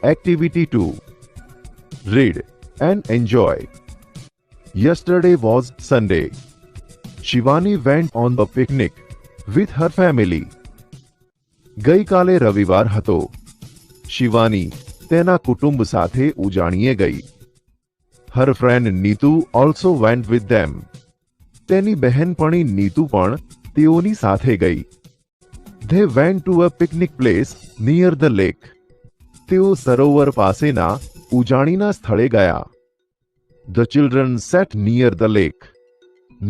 Activity 2. Read and enjoy. Yesterday was Sunday. Shivani went on a picnic with her family. ગઈકાલે રવિવાર હતો. શિવાની તેના કુટુંબ સાથે ઉજાણીએ ગઈ. Her friend Neetu also went with them. તેની બહેનપણી નીતુ પણ તેઓની સાથે ગઈ. They went to a picnic place near the lake. તેઓ સરોવર પાસેના ઉજાણીના સ્થળે ગયા. The children sat near the lake.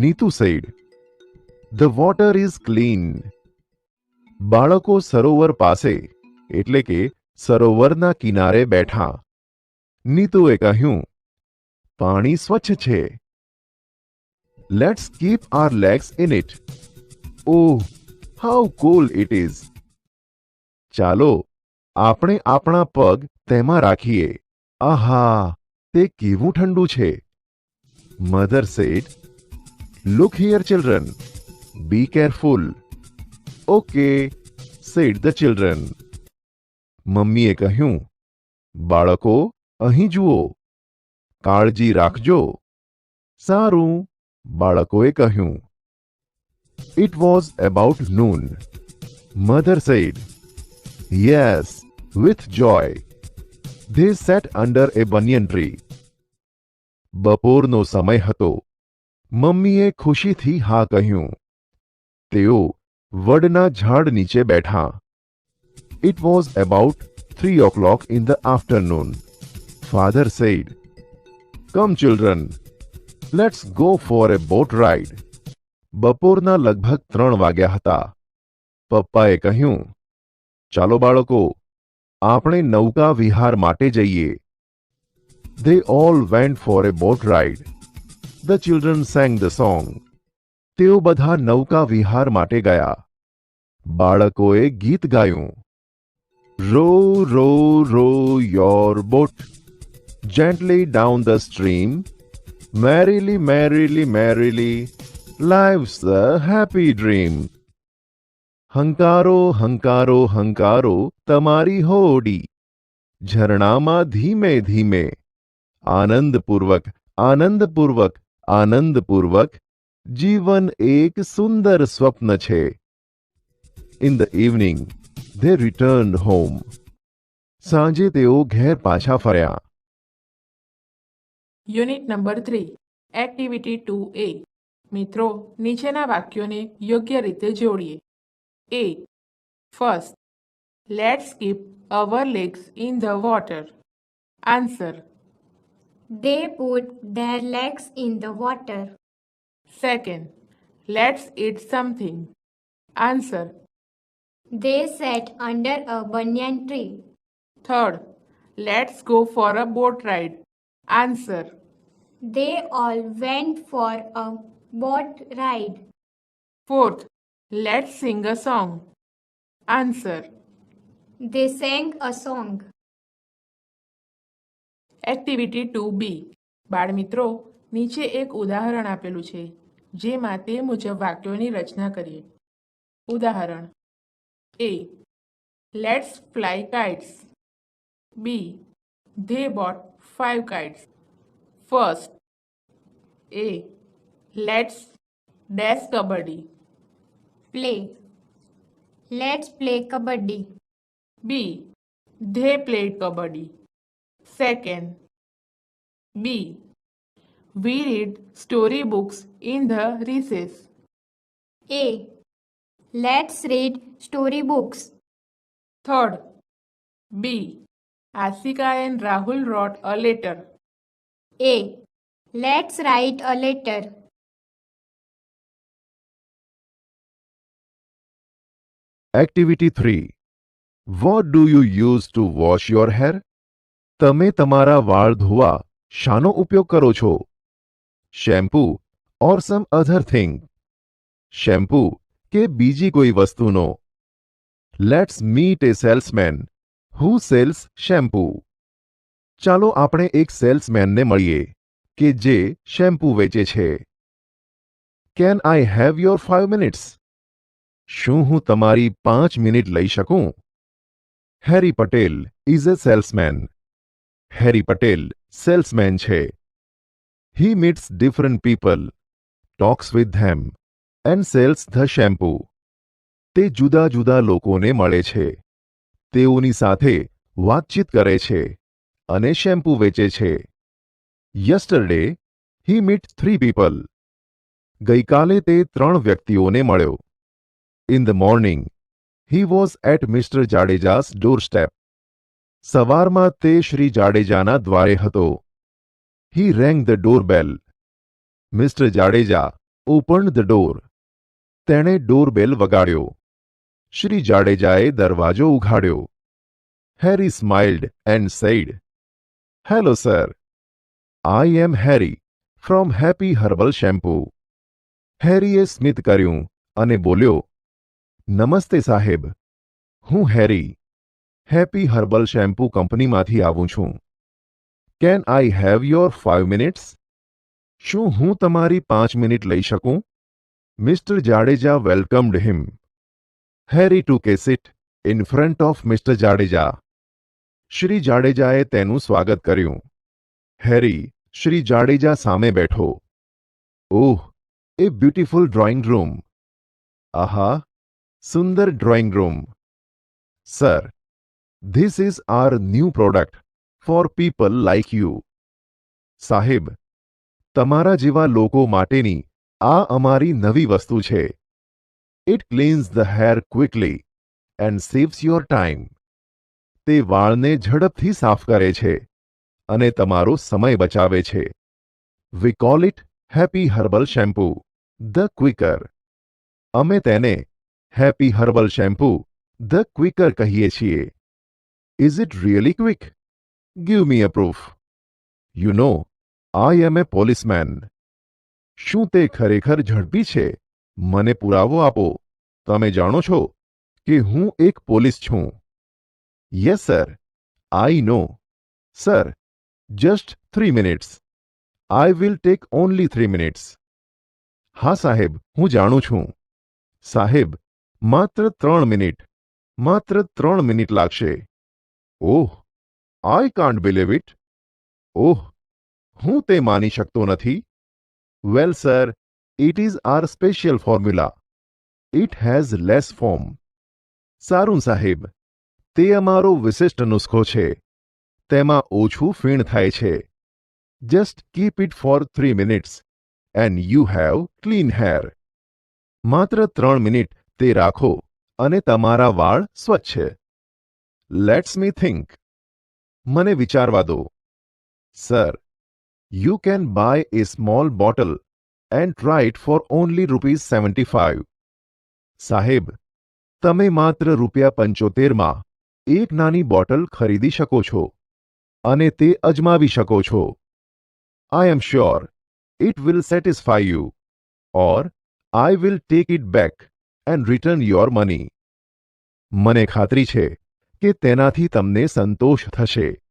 Neetu said, "The water is clean." બાળકો સરોવર પાસે એટલે કે સરોવરના કિનારે બેઠા. નીતુએ કહ્યું, પાણી સ્વચ્છ છે. Let's keep our legs in it. Oh, how cool it is. ચાલો આપણે આપણા પગ તેમાં રાખીએ. આહા, તે કેવું ઠંડુ છે. Mother said, "Look here, children. Be careful." Okay, said the children. મમ્મીએ કહ્યું, બાળકો અહીં જુઓ, કાળજી રાખજો. સારું, બાળકોએ કહ્યું. It was about noon. Mother said, "Yes," with joy. They sat under a banyan tree. બપોરનો સમય હતો. મમ્મીએ ખુશીથી હા કહ્યું. તેઓ વડના ઝાડ નીચે બેઠા. It was about 3 o'clock in the afternoon. Father said, "Come children, let's go for a boat ride." બપોરના લગભગ 3 વાગ્યા હતા. પપ્પાએ કહ્યું, ચાલો બાળકો, આપણે નૌકા વિહાર માટે જઈએ. They all went for a boat ride. The children sang the song. તેઓ બધા નૌકા વિહાર માટે ગયા. બાળકોએ ગીત ગાયું. Row, row, row your boat gently down the stream. Merrily, merrily, merrily, life's a happy dream. હંકારો, હંકારો, હંકારો તમારી હોડી. ઝરણામાં ધીમે ધીમે. આનંદપૂર્વક, આનંદપૂર્વક, આનંદપૂર્વક. જીવન એક સુંદર સ્વપ્ન છે. In the evening, they returned home. સાંજે તેઓ ઘેર પાછા ફર્યા. Unit number 3 activity 2A. મિત્રો, નીચેના વાક્યોને યોગ્ય રીતે જોડીએ. A. First, let's keep our legs in the water. Answer. They put their legs in the water. Second, let's eat something. Answer. They sat under a banyan tree. Third, let's go for a boat ride. Answer. They all went for a boat ride. Fourth, let's sing a song. Answer. They sang a song. Activity 2B. બાળમિત્રો, નીચે એક ઉદાહરણ આપેલું છે, જેમાં તે મુજબ વાક્યોની રચના કરીએ. ઉદાહરણ. A. Let's fly kites. B. They bought 5 kites. First. A. Let's dash kabaddi. Play. Let's play kabaddi. B. They played kabaddi. Second. B. We read storybooks in the recess. A. Let's read storybooks. Third. B. Asika and Rahul wrote a letter. A. Let's write a letter. Activity 3. What do you use to wash your hair? તમે તમારા વાળ ધોવા શાનો ઉપયોગ કરો છો? Shampoo or some other thing. Shampoo કે બીજી કોઈ વસ્તુનો. Let's meet a salesman who sells shampoo. ચાલો આપણે એક સેલ્સમેનને મળીએ કે જે શેમ્પૂ વેચે છે. Can I have your 5 minutes? શું હું તમારી 5 મિનિટ લઈ શકું? Harry Patel is a salesman. Harry Patel salesman છે. He meets different people, talks with them and sells the shampoo. તે જુદા જુદા લોકોને મળે છે, તેઓની સાથે વાતચીત કરે છે અને શેમ્પૂ વેચે છે. Yesterday he meet 3 people. ગઈકાલે તે 3 વ્યક્તિઓને મળ્યો. In the morning he was at Mr Jadeja's doorstep. સવારમાં તે શ્રી જાડેજાના દ્વારે હતો. He rang the doorbell. Mr Jadeja opened the door. તેણે ડોરબેલ વગાડ્યો. શ્રી જાડેજાએ દરવાજો ઉઘાડ્યો. Harry smiled and said, "hello sir, I am Harry from Happy herbal shampoo." હેરીએ સ્મિત કર્યું અને બોલ્યો, "નમસ્તે સાહેબ, હું હેરી હેપી હર્બલ શેમ્પૂ કંપનીમાંથી આવું છું. Can I have your 5 minutes? શું હું તમારી 5 મિનિટ લઈ શકું?" Mr Jadeja welcomed him. Harry took a seat in front of Mr Jadeja. Shri જાડેજાએ તેનું સ્વાગત કર્યું. હેરી શ્રી જાડેજા સામે બેઠો. "Oh, a beautiful drawing room. આહા, સુંદર drawing room. Sir, this is our new product for people like you." સાહેબ, તમારા જેવા લોકો માટેની આ અમારી નવી વસ્તુ છે. It cleanse the hair quickly and saves your time. તે વાળને ઝડપથી સાફ કરે છે અને તમારો સમય બચાવે છે. We call it happy herbal shampoo, the quicker. અમે તેને happy herbal shampoo, the quicker કહીએ છીએ. Is it really quick? Give me a proof. You know, I am a policeman. શું તે ખરેખર ઝડપી છે? મને પુરાવો આપો. તમે જાણો છો કે હું એક પોલીસ છું. Yes sir, I know. Sir, just 3 minutes. I will take only 3 minutes. હા સાહેબ, હું જાણું છું. સાહેબ, માત્ર 3 મિનિટ. માત્ર 3 મિનિટ લાગશે. Oh, I can't believe it. ઓહ, હું તે માની શકતો નથી. Well sir, it is our special formula. It has less form. સારું સાહેબ, તે અમારો વિશિષ્ટ નુસ્ખો છે. તેમાં ઓછું ફીણ થાય છે. Just keep it for 3 minutes and you have clean hair. માત્ર 3 મિનિટ તે રાખો અને તમારા વાળ સ્વચ્છ. Let's me think. મને વિચારવા દો. Sir, you can buy a small bottle and try it for only ₹75. સાહેબ, તમે માત્ર ₹75 એક નાની બોટલ ખરીદી શકો છો અને તે અજમાવી શકો છો. I am sure it will satisfy you, or I will take it back and return your money. મને ખાતરી છે કે તેનાથી તમને સંતોષ થશે.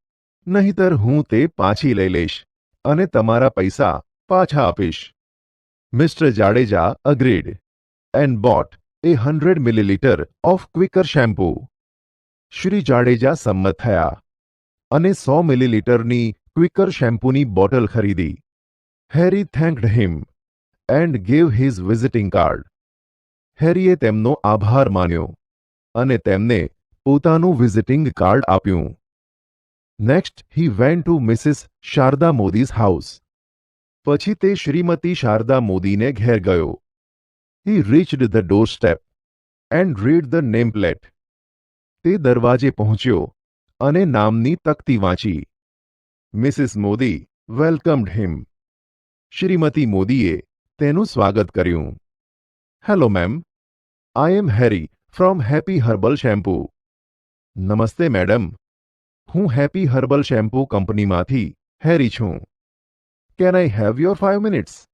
નહીંતર હું તે પાછી લઈ લઈશ અને તમારા પૈસા પાછા આપીશ. Mr Jadeja agreed and bought a 100 milliliter of Quicker shampoo. Shri Jadeja સંમત થયા અને 100 મિલીલીટરની ક્વિકર શેમ્પૂની બોટલ ખરીદી. Harry thanked him and gave his visiting card. હેરીએ તેમનો આભાર માન્યો અને તેમને પોતાનું વિઝિટિંગ કાર્ડ આપ્યું. Next he went to Mrs Sharda Modi's house. પછી તે શ્રીમતી શારદા મોદીને ઘેર ગયો. He reached the doorstep and read the nameplate. તે દરવાજે પહોંચ્યો અને નામની તકતી વાંચી. Mrs Modi welcomed him. Shrimati મોદીએ તેનું સ્વાગત કર્યું. Hello ma'am, I am Harry from Happy herbal shampoo. નમસ્તે મેડમ, હું હેપી હર્બલ શેમ્પૂ કંપનીમાંથી હેરી છું. Can I have your 5 minutes?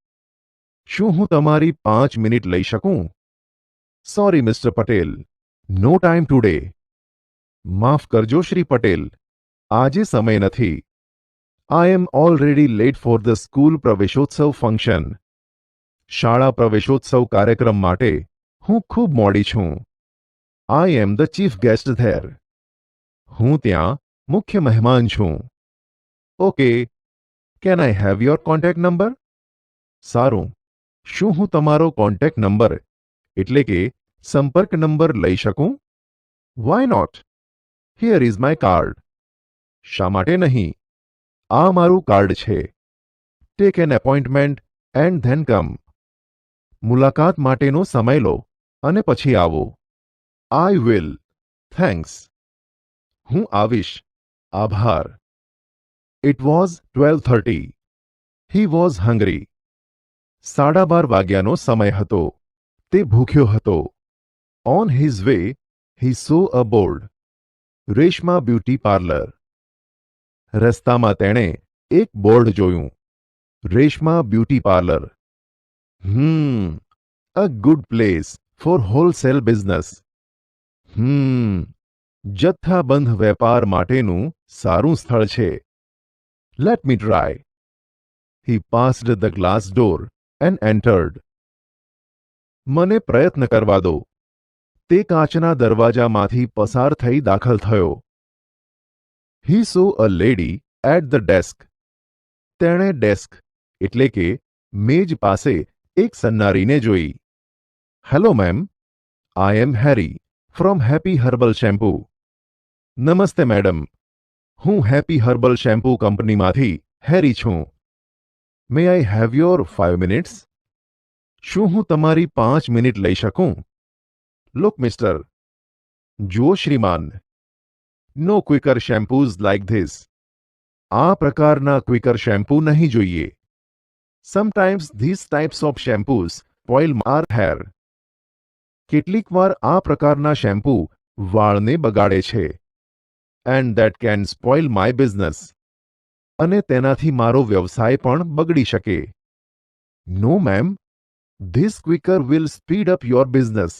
શું હું તમારી 5 મિનિટ લઈ શકું? Sorry Mr Patel, no time today. માફ કરજો શ્રી પટેલ, આજે સમય નથી. I am already late for the school પ્રવેશોત્સવ ફંક્શન. શાળા પ્રવેશોત્સવ કાર્યક્રમ માટે હું ખૂબ મોડી છું. I am the chief guest there. હું ત્યાં મુખ્ય મહેમાન છું. Okay, can I have your contact number? સારું, શું હું તમારો કોન્ટેક્ટ નંબર એટલે કે સંપર્ક નંબર લઈ શકું? Why not? Here is my card. શા માટે નહીં? આ મારું કાર્ડ છે. Take an appointment and then come. મુલાકાત માટેનો સમય લો અને પછી આવો. I will. થેન્ક્સ. હું આવીશ. આભાર. It was 12:30. He was hungry. 12:30 વાગ્યાનો સમય હતો. તે ભૂખ્યો હતો. On his way he saw a board. Reshma beauty parlour. રસ્તામાં તેણે એક બોર્ડ જોયું. Reshma beauty parlour. A good place four wholesale business. જથ્થાબંધ વેપાર માટેનું સારું સ્થળ છે. Let me try. He passed the glass door and entered. મને પ્રયત્ન કરવા દો. તે કાચના દરવાજામાંથી પસાર થઈ દાખલ થયો. He saw a lady at the desk. તેણે ડેસ્ક એટલે કે મેજ પાસે એક સન્નારીને જોઈ. Hello ma'am, I am Harry from Happy herbal shampoo. નમસ્તે મેડમ, હું હેપી હર્બલ શેમ્પૂ કંપનીમાંથી હેરી છું. May I have your 5 minutes? શું હું તમારી 5 મિનિટ લઈ શકું? Look mister. જુઓ શ્રીમાન, no Quicker shampoos like this. આ પ્રકારના ક્વિકર શેમ્પૂ નહીં જોઈએ. Sometimes this types of શેમ્પૂઝ spoil our hair. કેટલીક વાર આ પ્રકારના શેમ્પૂ વાળને બગાડે છે. And that can spoil my business. અને તેનાથી મારો વ્યવસાય પણ બગડી શકે. No ma'am, this Quicker will speed up your business.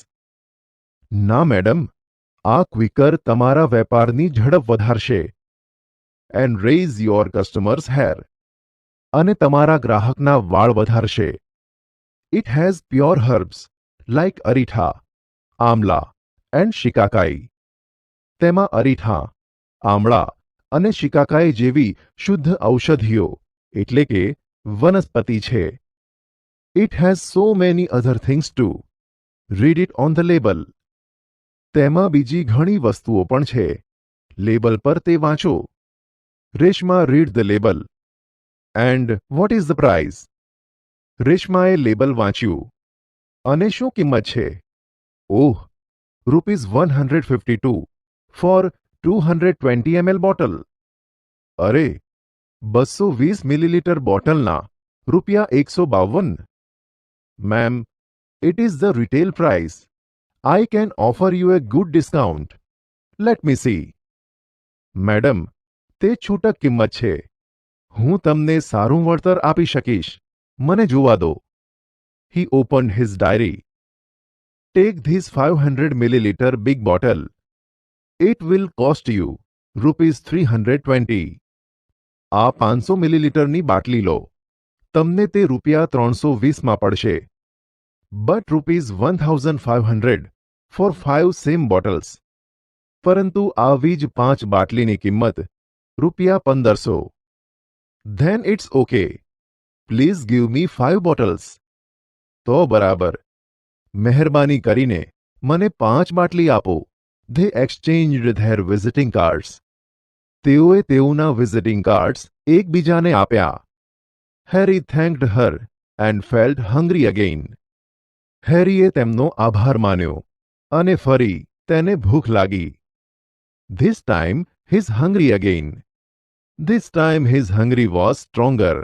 ના મેડમ, આ ક્વિકર તમારા વેપારની ઝડપ વધારશે. And raise your customers hair. અને તમારા ગ્રાહકના વાળ વધારશે. It has pure herbs like aritha, amla and shikakai. તેમાં અરીઠા, આમળા અને શિકાકાઈ જેવી શુદ્ધ ઔષધિઓ એટલે કે વનસ્પતિ છે. It has so many other things to. Read it on the label. તેમાં બીજી ઘણી વસ્તુઓ પણ છે. લેબલ પર તે વાંચો. Reshma read the label. And what is the price? રેશમાએ લેબલ વાંચ્યું. અને શું કિંમત છે? Oh, ₹152 for 220 ml bottle. અરે, 220 મિલીલીટર બોટલના ₹152. Ma'am, it is the retail price. I can offer you a good discount. Let me see. Madam, તે છૂટક કિંમત છે. હું તમને સારું વળતર આપી શકીશ. મને જોવા દો. He opened his diary. Take this 500 milliliter big bottle. It will cost you ₹320. આ 500 મિલીલીટરની બાટલી લો. તમને તે ₹320માં પડશે. But ₹1500 for 5 same bottles. પરંતુ આવી જ 5 બાટલીની કિંમત ₹1500. Then it's okay. Please give me 5 bottles. તો બરાબર. મહેરબાની કરીને મને 5 બાટલી આપો. They exchanged their visiting cards. તેઓએ તેઓના વિઝિટિંગ કાર્ડ્સ એકબીજાને આપ્યા. Harry thanked her and felt hungry again. હેરીએ તેમનો આભાર માન્યો અને ફરી તેને ભૂખ લાગી. This time his hungry again. This time his hungry was stronger.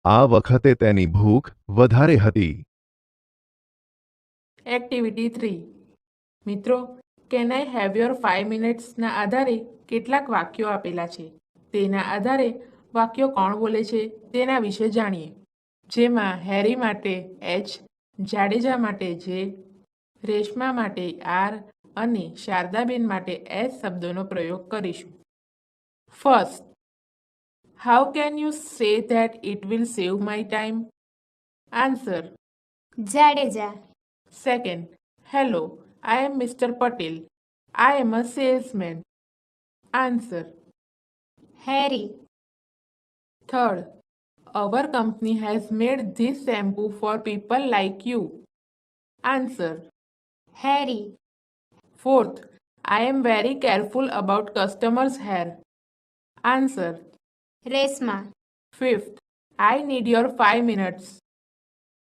આ વખતે તેની ભૂખ વધારે હતી. એક્ટિવિટી 3. મિત્રો, કેન આઈ હેવ યોર 5 મિનિટ્સના આધારે કેટલાક વાક્યો આપેલા છે. તેના આધારે વાક્યો કોણ બોલે છે તેના વિશે જાણીએ. જેમાં હેરી માટે એચ, જાડેજા માટે જે, રેશમા માટે આર અને શારદાબેન માટે એસ શબ્દોનો પ્રયોગ કરીશું. First, how can you say that it will save my time? Answer. Jadeja. Second, hello, I am Mr. Patel. I am a salesman. Answer. Harry. Third, our company has made this shampoo for people like you. Answer. Harry. Fourth, I am very careful about customers' hair. Answer. Resma. Fifth, I need your 5 minutes.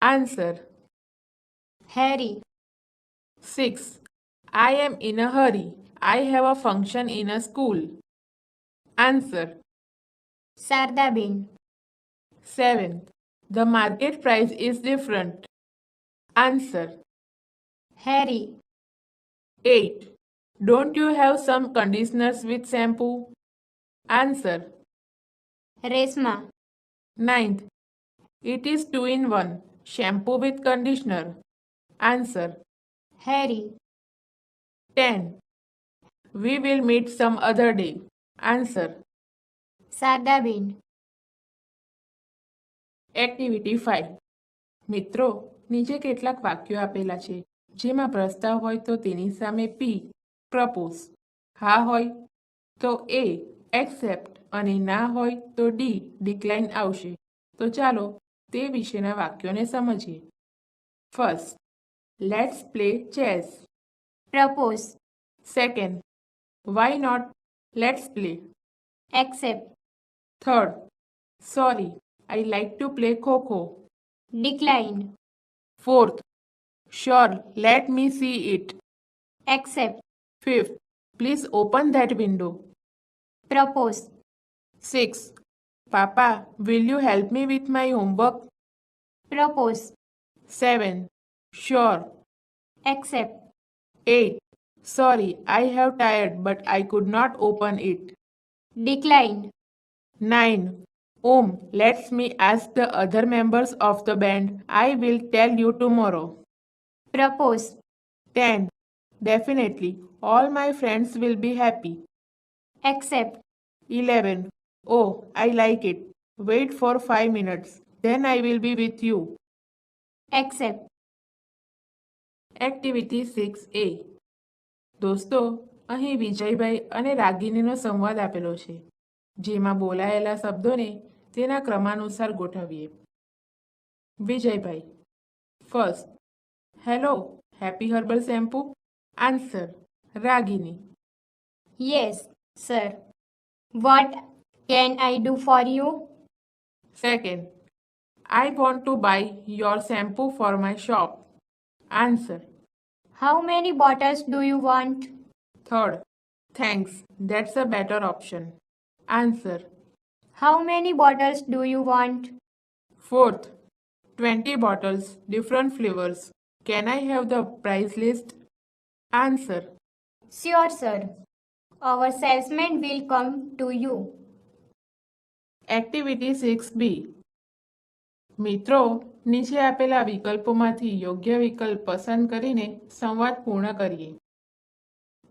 Answer. Harry. 6. I am in a hurry. I have a function in a school. Answer. Sardabin. 7. The market price is different. Answer. Harry. 8. Don't you have some conditioners with shampoo? Answer. Resma. 9th. It is 2 in 1. Shampoo with conditioner. Answer. Harry. 10. We will meet some other day. Answer. Sardabin. Activity 5. મિત્રો, નીચે કેટલાક વાક્યો આપેલા છે જેમાં પ્રસ્તાવ હોય તો તેની સામે પી પ્રપોઝ, હા હોય તો એ એક્સેપ્ટ અને ના હોય તો ડી ડિક્લાઇન આવશે. તો ચાલો તે વિશેના વાક્યોને સમજીએ. First, let's play chess. Propose. Second, why not, let's play. Accept. Third, sorry, I like to play Kho-Kho. Decline. Fourth, sure, let me see it. Accept. Fifth, please open that window. Propose. Sixth, Papa, will you help me with my homework? Propose. 7. Sure. Accept. 8. Sorry, I have tired but I could not open it. Decline. 9. Let me ask the other members of the band. I will tell you tomorrow. Propose. 10. Definitely, all my friends will be happy. Accept. 11. Oh, I like it. Wait for 5 minutes. Then I will be with you. Accept. Activity 6A. દોસ્તો, અહીં વિજયભાઈ અને રાગિનીનો સંવાદ આપેલો છે જેમાં બોલાયેલા શબ્દોને તેના ક્રમાનુસાર ગોઠવીએ. Vijaybhai. First, hello, happy herbal shampoo. Answer. Ragini. Yes, sir. What can I do for you? Second, I want to buy your shampoo for my shop. Answer. How many bottles do you want? Third, thanks, that's a better option. Answer. How many bottles do you want? Fourth, 20 bottles, different flavors. Can I have the price list? Answer. Sure, sir. Our salesman will come to you. Activity 6B. મિત્રો, નીચે આપેલા વિકલ્પોમાંથી યોગ્ય વિકલ્પ પસંદ કરીને સંવાદ પૂર્ણ કરીએ.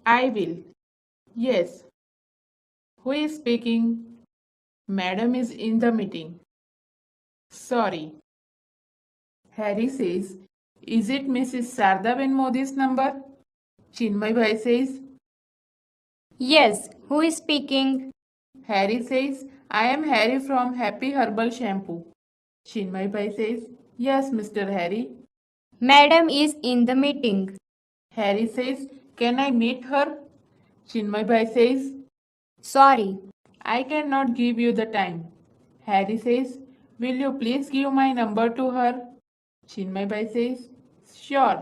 I will. Yes. Who is speaking? Madam is in the meeting. Sorry. Harry says, is it Mrs. Sardaben Modi's number? Chinmay Bhai says, Yes, who is speaking? Harry says, I am Harry from Happy Herbal Shampoo. Chinmay Bhai says, yes, Mr. Harry. Madam is in the meeting. Harry says, can I meet her? Chinmay Bhai says, Sorry. I cannot give you the time. Harry says, will you please give my number to her? Chinmay Bhai says, sure.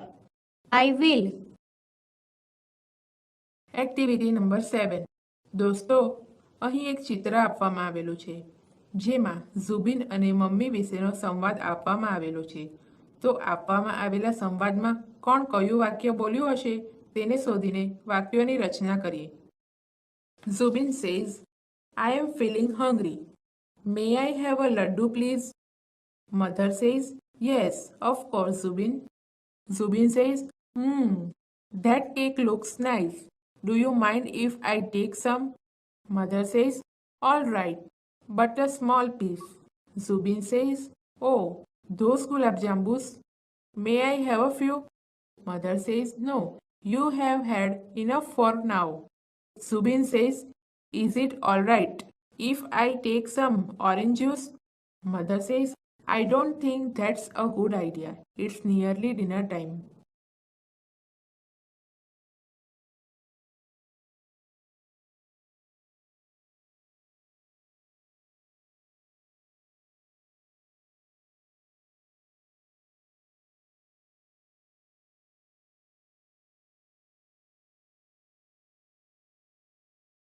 I will. Activity number 7. દોસ્તો, અહીં એક ચિત્ર આપવામાં આવેલું છે જેમાં ઝુબિન અને mummy વિશેનો સંવાદ આપવામાં આવેલો છે. તો આપવામાં આવેલા સંવાદમાં કોણ કયું વાક્ય બોલ્યું હશે તેને શોધીને વાક્યોની રચના કરીએ. ઝુબિન says, I am feeling hungry. May I have a laddu please? Mother says, yes, of course, Zubin. Zubin says, that cake looks nice. Do you mind if I take some? Mother says, all right, but a small piece. Zubin says, oh, those gulab jambus. May I have a few? Mother says, no, you have had enough for now. Zubin says, Is it all right if I take some orange juice? Mother says, I don't think that's a good idea. It's nearly dinner time.